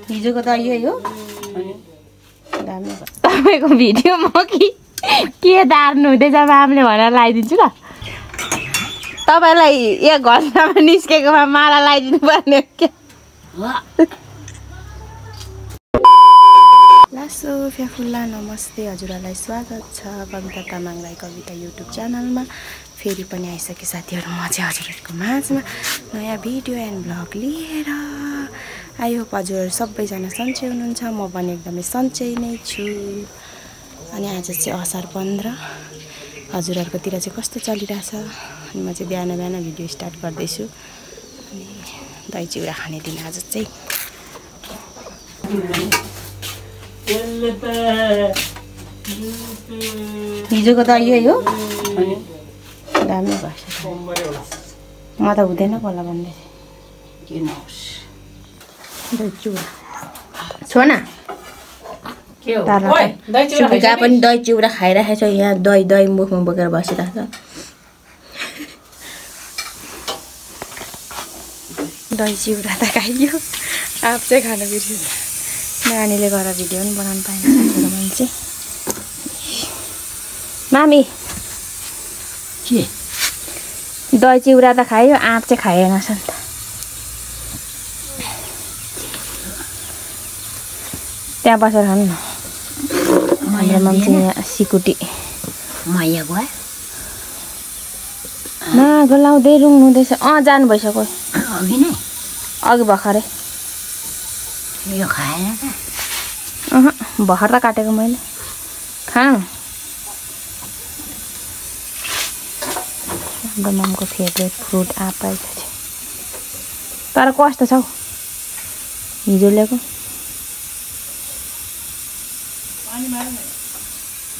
हिजोको त यही हो तपाईको भिडियो म के दार्नु हुँदैछ मामले भनेर लगाइदिन्छु ल। तपाईलाई एक घन्टामा निस्केकोमा माला लगाइदिनु पर्ने हो क्या। लासो फ्याफुल्ला नमस्ते, हजुरहरूलाई स्वागत छ कविता तामाङलाई कविता युट्युब च्यानलमा। फेरि पनि आइसके साथीहरू, म चाहिँ हजुरहरूको माझमा नयाँ भिडियो एन्ड भ्लग लिएर। आई होप हजुरहरू सबैजना सन्चै हुनुहुन्छ, म पनि एकदमै सन्चै नै छु। अनि आज चाहिँ असार 15, हजुरहरूकोतिर चाहिँ कस्तो चलिरहेछ? अनि म चाहिँ बिहान बिहान भिडियो स्टार्ट गर्दैछु। अनि दही चिउरा खाने दिन आज चाहिँ। हिजोको त यही हो दामी भएछ। म त हुँदैन होला भन्दै दही चिउरा छोना सुबिका पनि दही चिउरा खाइरहेको छ। यहाँ दही मुखमा बोकेर बसिरहेको छ। दही चिउरा त खाइयो, आप चाहिँ खानु बिर्सिन्छ। नानीले गएर भिडियो पनि बनाउनु पाएन साथीहरू मान्छे। मामी के दही चिउरा त खायो, आँप चाहिँ खाएन छ नि त। त्यहाँ बसेर खानु न। हाम्रो मान्छे यहाँ सिकुटी मैया गयो मागो लाउँदै रुङ्नु हुँदैछ। जानु भइसक्यो अघि नै, अघि भर्खरै। यो खाएन त? भर्खर त काटेको मैले। खाऊ हाम्रो ममको फेभरेट फ्रुट आएछ। तर कस्तो छ हौ हिजो ल्याएको?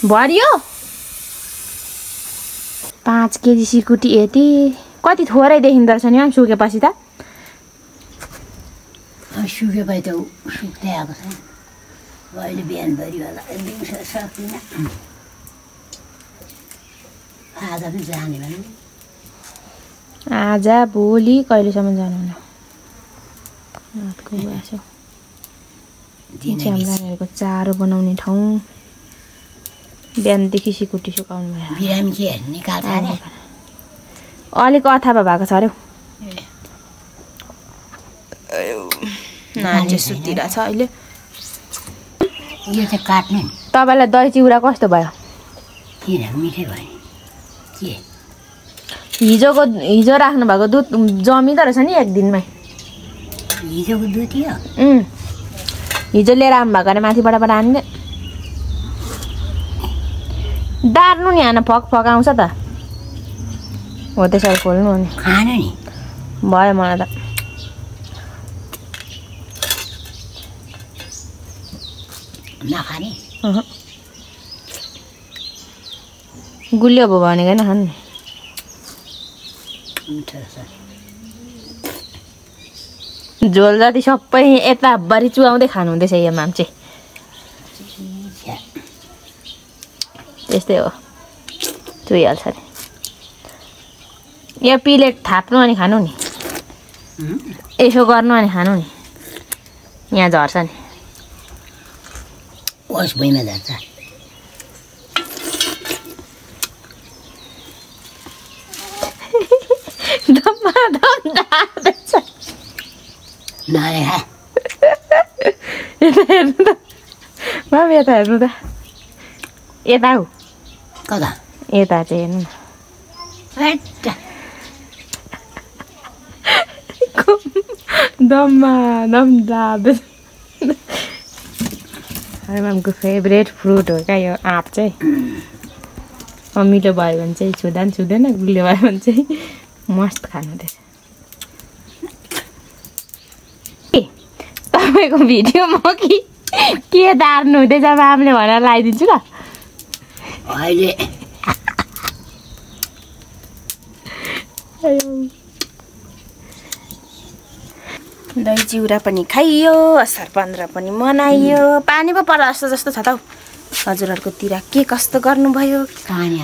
भरियो 5 केजी सिकुटी यति कति थोरै देखिँदो रहेछ नि सुकेपछि त। सुकेपछि त सुक्दै आएको छ। अहिले बिहानभरि होला, दिउँसो सक्दिनँ। आज पनि जाने भने आज भोलि कहिलेसम्म जानु हुन? रातको गएछ। नानीहरूको चारो बनाउने ठाउँ बिहानदेखि सिकुटी सुकाउनु भयो। बिरामी के निकाल्छ अरे? अलिक अथापा भएको छ अरे। नानी चाहिँ सुतिरहेछ अहिले। यो चाहिँ काट्ने। तपाईँलाई दही चिउरा कस्तो भयो? किन मिठै भयो के? हिजो राख्नु भएको दुध जमिँदो रहेछ नि एक दिनमै। हिजोको दुध हो? हिजो लिएर आउनु भएको अरे माथिबाट आउने। दार्नु नि हान फक आउँछ त हो त्यसरी खोल्नु हो नि। खानु नि भयो मलाई त। नखाने गुलियो भयो भनेको होइन खानु नि। झोल जति सबै यताभरि चुहाउँदै खानुहुँदैछ यो मान्छे। त्यस्तै हो, चुहिहाल्छ नि। यो प्लेट थाप्नु अनि खानु नि, यसो गर्नु अनि खानु नि। यहाँ झर्छ नि। ओस भुइँमा झर्छ। नदेखा यता हेर्नु त मामी, यता हेर्नु त। यता हौ कता? यता चाहिँ हेर्नु न। दममा दम जाँदैछ। मामको फेभरेट फ्रुट हो क्या यो आँप चाहिँ। मिठो भयो भने चाहिँ छुँदा पनि छुँदैन, गुलियो भयो भने चाहिँ मस्त खानु हुँदैछ। तपाईँको भिडियो म के दार्नु हुँदैछ मामले भनेर लगाइदिन्छु ल। अहिले दही चिउरा पनि खाइयो, असार 15 पनि मनाइयो। पानी पो पर्ला जस्तो जस्तो छ त हौ। हजुरहरूकोतिर के कस्तो गर्नुभयो,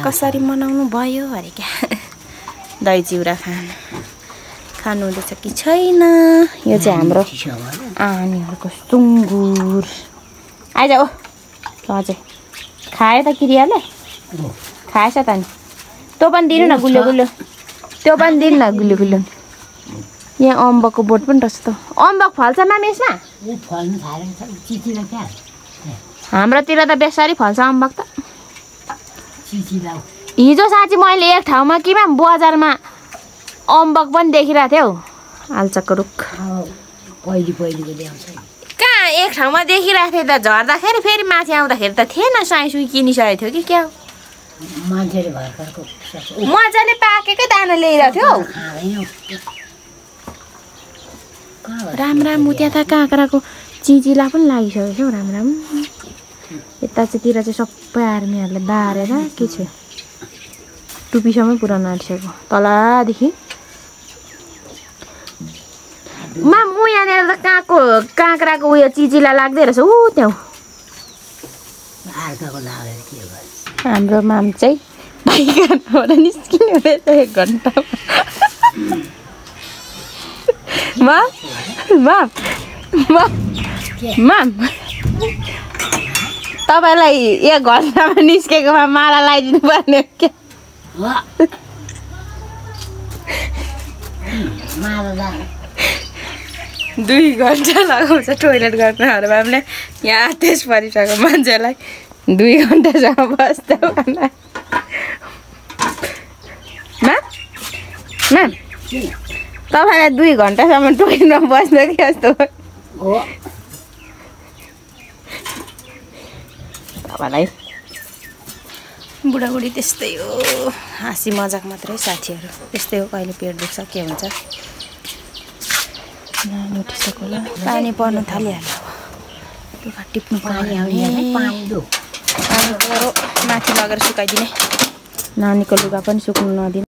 कसरी मनाउनु भयो अरे क्या? दही चिउरा खान खानु हुँदैछ कि छैन। यो चाहिँ हाम्रो आनीहरूको सुँगुर। आइज ओ हजुर खायो त किरियाले खाएछ त नि। त्यो पनि दिनु न गुलियो गुलियो, त्यो पनि दिनु न गुलियो गुलियो। यहाँ अम्बकको बोट पनि रहेछ त। अम्बक फल्छ माम यसमा? हाम्रोतिर त बेसारी फल्छ अम्बक त। हिजो साँच्ची मैले एक ठाउँमा कि म्याम बजारमा अम्बक पनि देखिरहेको थिएँ हौ। आल्चाको रुख कहाँ एक ठाउँमा देखिरहेको थिएँ त, झर्दाखेरि फेरि माथि आउँदाखेरि त थिएन, साइसुई किनिसकेको थियो कि क्या हो। मजाले पाकेकै दाना ल्याइरहेको थियो। राम राम त्यहाँ त काँक्राको चिचिला पनि लागिसकेको छ हौ। राम राम यतातिर चाहिँ सबै आर्मीहरूले बारेर के छ टुपीसम्मै पुऱ्याउन आँटिसक्यो तलदेखि। माम ऊ यहाँनिर त काँक्राको उयो चिचिला लाग्दै रहेछ ऊ त्यहाँ। हाम्रो माम चाहिँ बाइकबाट निस्किनु रहेछ 1 घन्टा। माम माम माम तपाईँलाई 1 घन्टामा निस्केकोमा माला लगाइदिनु पर्ने हो क्या। 2 घन्टा लगाउँछ टोइलेट गर्नुहरू मामले। यहाँ त्यस परिसक्यो मान्छेलाई 2 घन्टासम्म बस्दा भन्न। म्याम म्याम तपाईँलाई 2 घन्टासम्म टोइलेटमा बस्नु कि जस्तो हो तपाईँलाई। बुढाबुढी त्यस्तै हो, हाँसी मजाक मात्रै साथीहरू। त्यस्तै हो, कहिले पेट दुख्छ के हुन्छ। नानी उठिसक्यो होला, पानी पर्न थालिहाल्यो। लुगा टिप्नु पर्यो, माथि लगेर सुकाइदिने। नानीको लुगा पनि सुक्नु नदिने।